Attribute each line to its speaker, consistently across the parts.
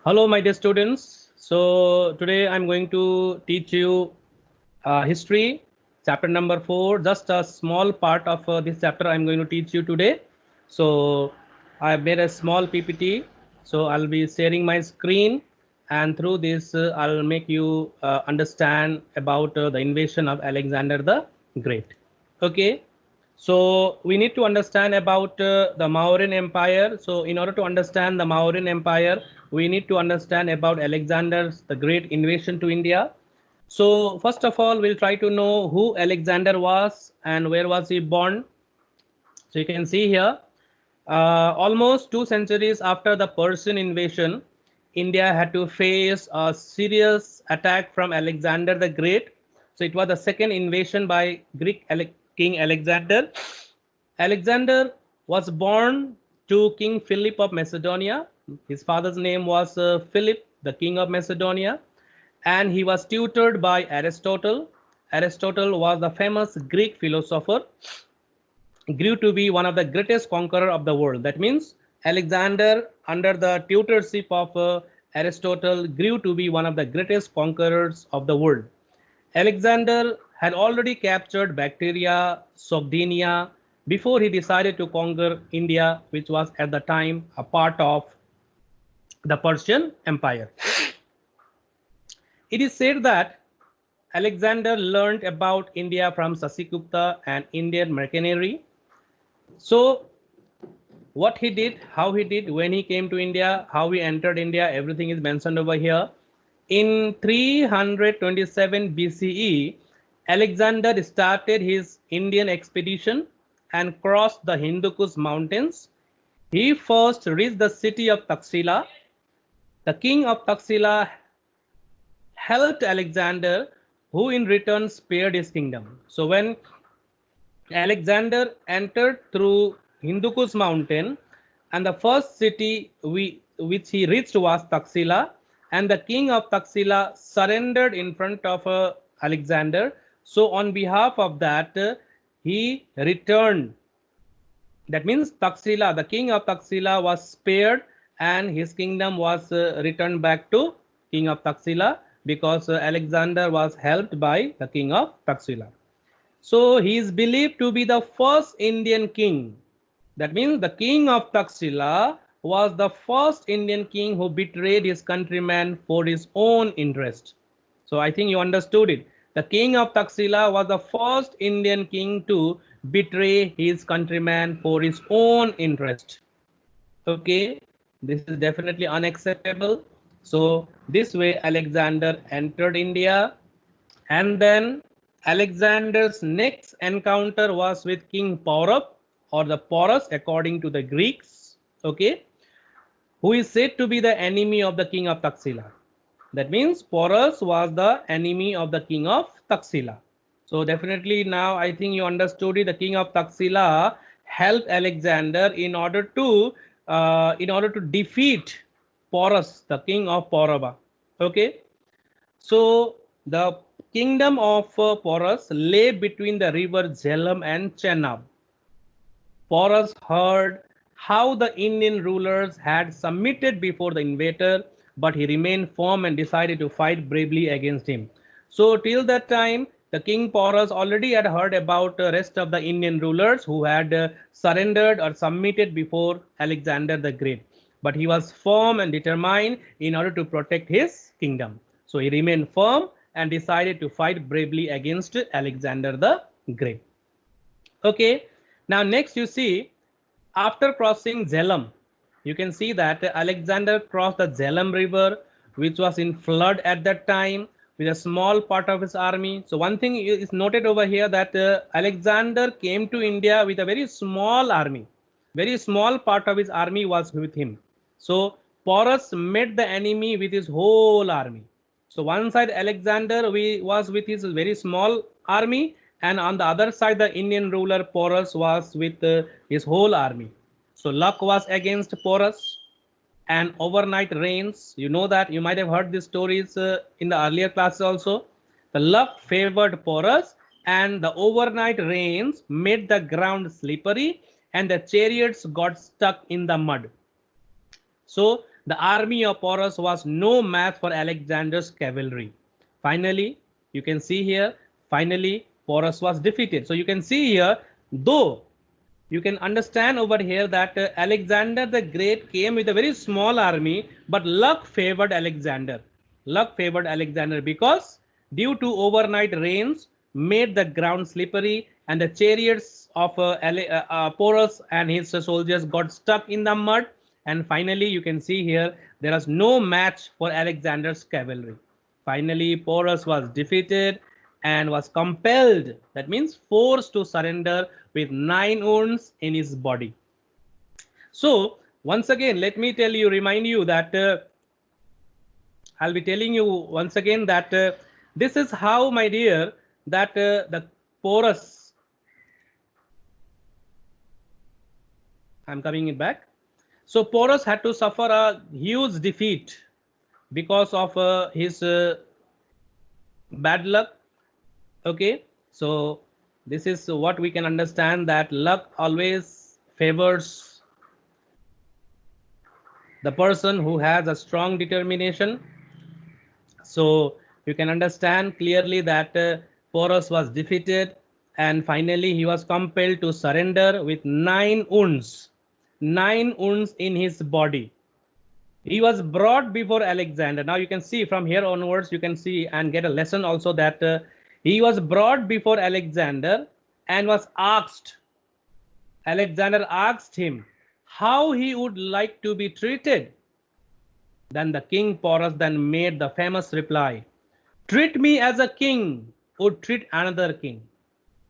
Speaker 1: Hello, my dear students. So today I'm going to teach you history, chapter number 4. Just a small part of this chapter I'm going to teach you today. So I have made a small PPT. So I'll be sharing my screen, and through this I'll make you understand about the invasion of Alexander the Great. Okay. So we need to understand about the Mauryan Empire. So in order to understand the Mauryan Empire, we need to understand about Alexander's the great invasion to India. So first of all, we'll try to know who Alexander was and where was he born. So you can see here, almost 2 centuries after the Persian invasion, India had to face a serious attack from Alexander the Great. So it was the second invasion by Greek King Alexander. Alexander was born to King Philip of Macedonia. His father's name was Philip, the king of Macedonia, and he was tutored by Aristotle. Aristotle was the famous Greek philosopher, grew to be one of the greatest conqueror of the world. That means Alexander, under the tutorship of Aristotle, grew to be one of the greatest conquerors of the world. Alexander had already captured Bactria, Sogdiana, before he decided to conquer India, which was at the time a part of the Persian Empire. It is said that Alexander learned about India from Sasikupta and Indian mercenary. So what he did, how he did, when he came to India, how he entered India, everything is mentioned over here. In 327 BCE, Alexander started his Indian expedition and crossed the Hindu Kush mountains. He first reached the city of Taxila. The king of Taxila helped Alexander, who in return spared his kingdom. So when Alexander entered through Hindu Kush mountain, and the first city which he reached was Taxila, and the king of Taxila surrendered in front of Alexander. So on behalf of that, he returned. That means Taxila, the king of Taxila was spared, and his kingdom was returned back to king of Taxila, because Alexander was helped by the king of Taxila. So he is believed to be the first Indian king. That means the king of Taxila was the first Indian king who betrayed his countrymen for his own interest. So I think you understood it. The king of Taxila was the first Indian king to betray his countrymen for his own interest. Okay, this is definitely unacceptable. So this way Alexander entered India, and then Alexander's next encounter was with King Porus, or the Porus according to the Greeks, okay, who is said to be the enemy of the king of Taxila. That means Porus was the enemy of the king of Taxila. So definitely now I think you understood it. The king of Taxila helped Alexander in order to defeat Porus, the king of Poraba. Okay. So the kingdom of Porus lay between the river Jhelum and Chenab. Porus heard how the Indian rulers had submitted before the invader, but he remained firm and decided to fight bravely against him. So till that time, the king Porus already had heard about the rest of the Indian rulers who had surrendered or submitted before Alexander the Great. But he was firm and determined in order to protect his kingdom. So he remained firm and decided to fight bravely against Alexander the Great. Okay, now next you see, after crossing Jhelum, you can see that Alexander crossed the Jhelum river, which was in flood at that time, with a small part of his army. So one thing is noted over here, that Alexander came to India with a very small army. Very small part of his army was with him. So Porus met the enemy with his whole army. So one side Alexander was with his very small army, and on the other side the Indian ruler Porus was with his whole army. So luck was against Porus, and overnight rains. You know that, you might have heard these stories in the earlier classes also. The luck favored Porus, and the overnight rains made the ground slippery, and the chariots got stuck in the mud. So the army of Porus was no match for Alexander's cavalry. Finally, you can see here, finally Porus was defeated. So you can see here, though you can understand over here that Alexander the Great came with a very small army, but luck favored Alexander. Luck favored Alexander because due to overnight rains made the ground slippery, and the chariots of Porus and his soldiers got stuck in the mud. And finally, you can see here there was no match for Alexander's cavalry. Finally, Porus was defeated and was compelled, that means forced to surrender with 9 wounds in his body. So once again, let me tell you, remind you that I'll be telling you once again that this is how, my dear, that the Porus, I'm coming it back. So Porus had to suffer a huge defeat because of his bad luck. Okay, so this is what we can understand, that luck always favors the person who has a strong determination. So you can understand clearly that Porus was defeated, and finally he was compelled to surrender with 9 wounds, 9 wounds in his body. He was brought before Alexander. Now you can see from here onwards, you can see and get a lesson also that he was brought before Alexander and was asked. Alexander asked him how he would like to be treated. Then the king Porus then made the famous reply, treat me as a king would treat another king.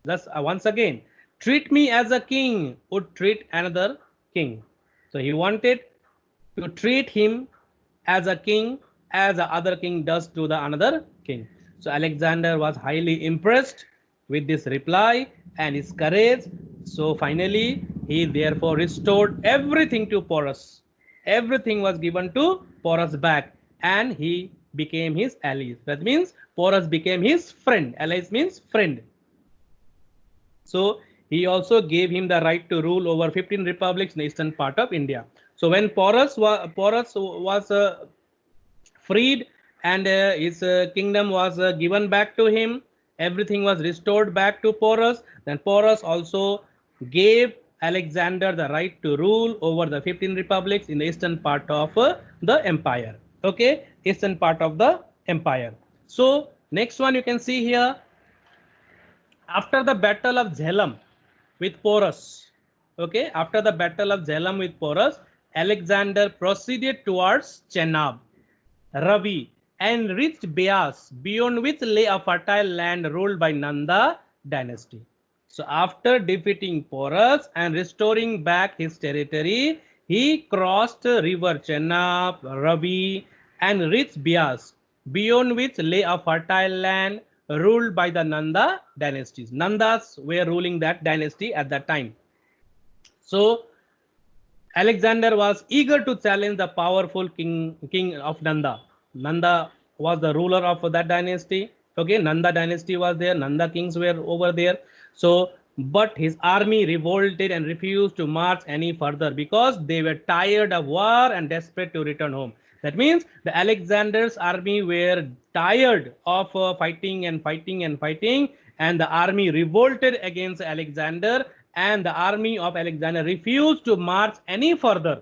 Speaker 1: Thus once again, treat me as a king would treat another king. So he wanted to treat him as a king as the other king does to the another king. So Alexander was highly impressed with this reply and his courage. So finally he therefore restored everything to Porus. Everything was given to Porus back, and he became his ally. That means Porus became his friend. Allies means friend. So he also gave him the right to rule over 15 republics in the eastern part of India. So when Porus was freed and his kingdom was given back to him, everything was restored back to Porus. Then Porus also gave Alexander the right to rule over the 15 republics in the eastern part of the empire. Okay, eastern part of the empire. So next one you can see here, after the battle of Jhelum with Porus. Okay, after the battle of Jhelum with Porus, Alexander proceeded towards Chenab, Ravi, and reached Beas, beyond which lay a fertile land ruled by Nanda dynasty. So after defeating Porus and restoring back his territory, he crossed river Chenab, Ravi, and reached Beas, beyond which lay a fertile land ruled by the Nanda dynasties. Nandas were ruling that dynasty at that time. So Alexander was eager to challenge the powerful king of Nanda. Nanda was the ruler of that dynasty. Okay, Nanda dynasty was there. Nanda kings were over there. So, but his army revolted and refused to march any further because they were tired of war and desperate to return home. That means the Alexander's army were tired of fighting and fighting and fighting, and the army revolted against Alexander, and the army of Alexander refused to march any further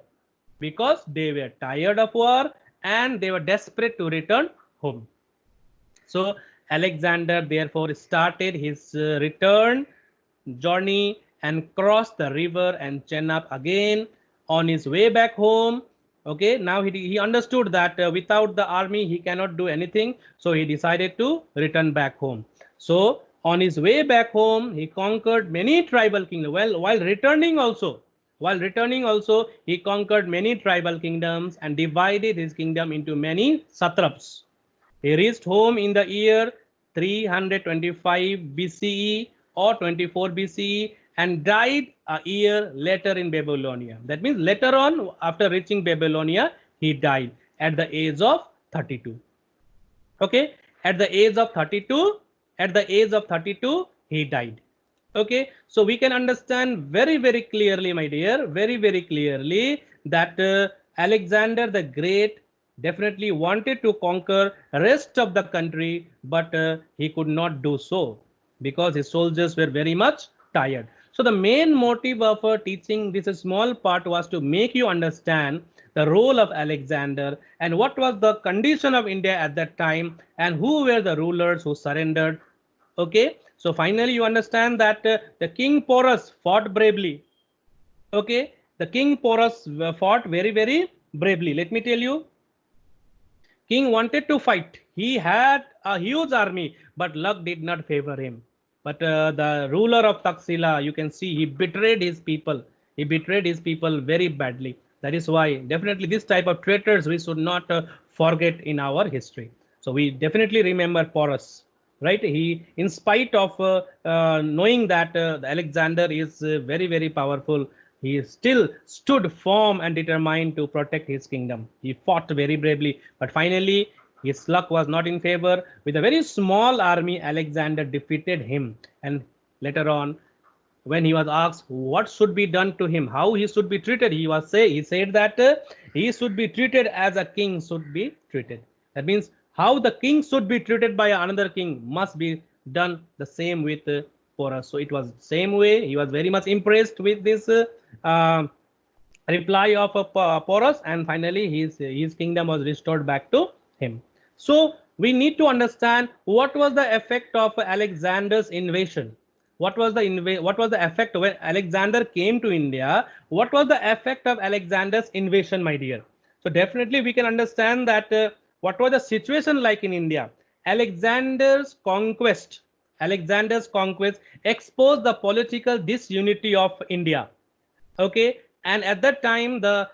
Speaker 1: because they were tired of war and they were desperate to return home. So Alexander therefore started his return journey and crossed the river and Chenab again. On his way back home, okay, now he understood that without the army he cannot do anything, so he decided to return back home. So on his way back home, he conquered many tribal kingdoms. Well, while returning also, he conquered many tribal kingdoms and divided his kingdom into many satraps. He reached home in the year 325 BCE or 24 BCE and died a year later in Babylonia. That means later on, after reaching Babylonia, he died at the age of 32. Okay, at the age of 32, he died. Okay, so we can understand very, very clearly, my dear, very, very clearly that Alexander the Great definitely wanted to conquer rest of the country, but he could not do so because his soldiers were very much tired. So the main motive of teaching this small part was to make you understand the role of Alexander and what was the condition of India at that time and who were the rulers who surrendered. Okay, so finally you understand that the King Porus fought bravely. Okay, the King Porus fought very bravely. Let me tell you, King wanted to fight. He had a huge army, but luck did not favor him. But the ruler of Taxila, you can see he betrayed his people. He betrayed his people very badly. That is why definitely this type of traitors we should not forget in our history. So we definitely remember Porus, right? He, in spite of knowing that Alexander is very powerful, he still stood firm and determined to protect his kingdom. He fought very bravely, but finally his luck was not in favor. With a very small army, Alexander defeated him. And later on, when he was asked what should be done to him, how he should be treated, he said that he should be treated as a king should be treated. That means how the king should be treated by another king must be done the same with Porus. So it was same way. He was very much impressed with this uh, reply of Porus, and finally his kingdom was restored back to him. So we need to understand what was the effect of Alexander's invasion. What was the effect when Alexander came to India? What was the effect of Alexander's invasion, my dear? So definitely we can understand that what was the situation like in India. Alexander's conquest exposed the political disunity of India. Okay, and at that time the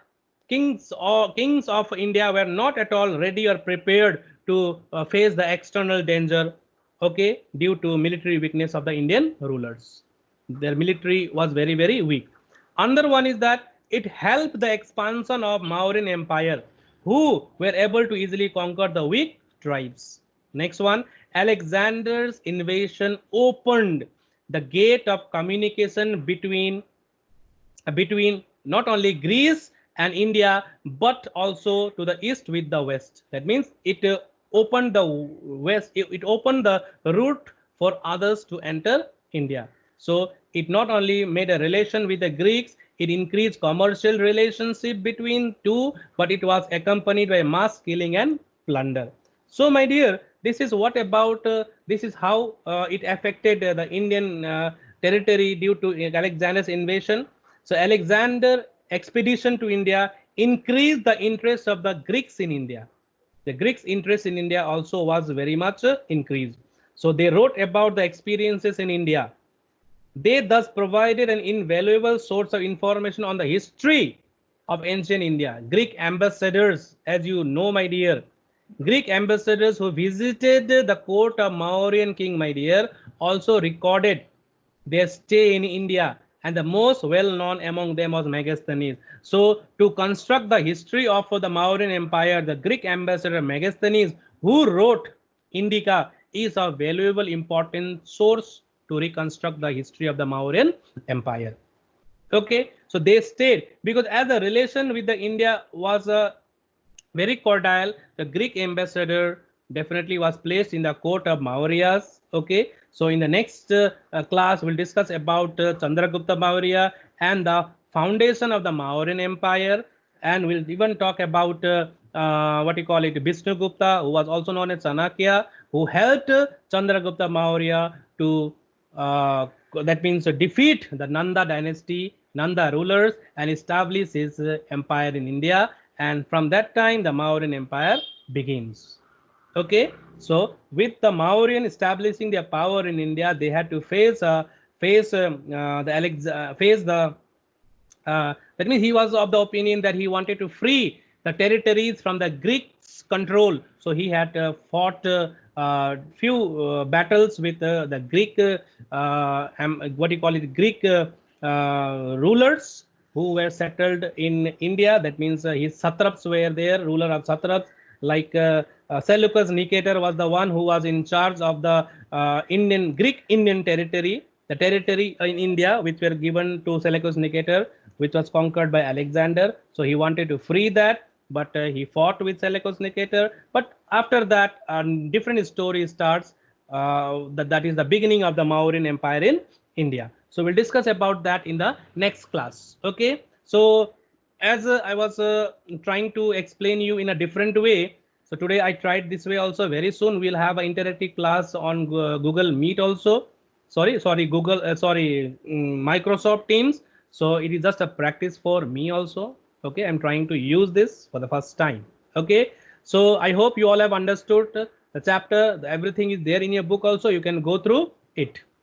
Speaker 1: kings of India were not at all ready or prepared to face the external danger. Okay, due to military weakness of the Indian rulers, their military was very weak. Another one is that it helped the expansion of Mauryan Empire, who were able to easily conquer the weak tribes. Next one, Alexander's invasion opened the gate of communication between not only Greece and India, but also to the east with the west. That means it opened the west, it opened the route for others to enter India. So it not only made a relation with the Greeks, it increased commercial relationship between two, but it was accompanied by mass killing and plunder. So my dear, this is what about this is how it affected the Indian territory due to Alexander's invasion. So Alexander expedition to India increased the interest of the Greeks in India. The Greeks' interest in India also was very much increased. So they wrote about the experiences in India. They thus provided an invaluable source of information on the history of ancient India. Greek ambassadors, as you know, my dear, Greek ambassadors who visited the court of Mauryan king, my dear, also recorded their stay in India, and the most well-known among them was Megasthenes. So to construct the history of the Mauryan Empire, the Greek ambassador Megasthenes, who wrote Indica, is a valuable important source to reconstruct the history of the Mauryan Empire. Okay, so they stayed because as the relation with the India was very cordial, the Greek ambassador definitely was placed in the court of Mauryas. Okay, so in the next class we'll discuss about Chandragupta Maurya and the foundation of the Mauryan Empire, and we'll even talk about what you call it, Vishnugupta, who was also known as Chanakya, who helped Chandragupta Maurya to that means defeat the Nanda dynasty, Nanda rulers, and establish his empire in India. And from that time, the Mauryan Empire begins. Okay, so with the Mauryan establishing their power in India, they had to face that means he was of the opinion that he wanted to free the territories from the Greeks' control. So he had fought few battles with the Greek, what do you call it, Greek rulers who were settled in India. That means his satraps were there, ruler of satraps, like Seleucus Nicator was the one who was in charge of the Greek Indian territory, the territory in India which were given to Seleucus Nicator which was conquered by Alexander. So he wanted to free that, but he fought with Seleucus Nicator. But after that, a different story starts. That is the beginning of the Mauryan Empire in India. So we'll discuss about that in the next class. Okay. So as I was trying to explain you in a different way. So today I tried this way also. Very soon we'll have an interactive class on Google Meet also. Sorry, Google, Microsoft Teams. So it is just a practice for me also. Okay, I'm trying to use this for the first time. Okay, so I hope you all have understood the chapter. Everything is there in your book also. You can go through it.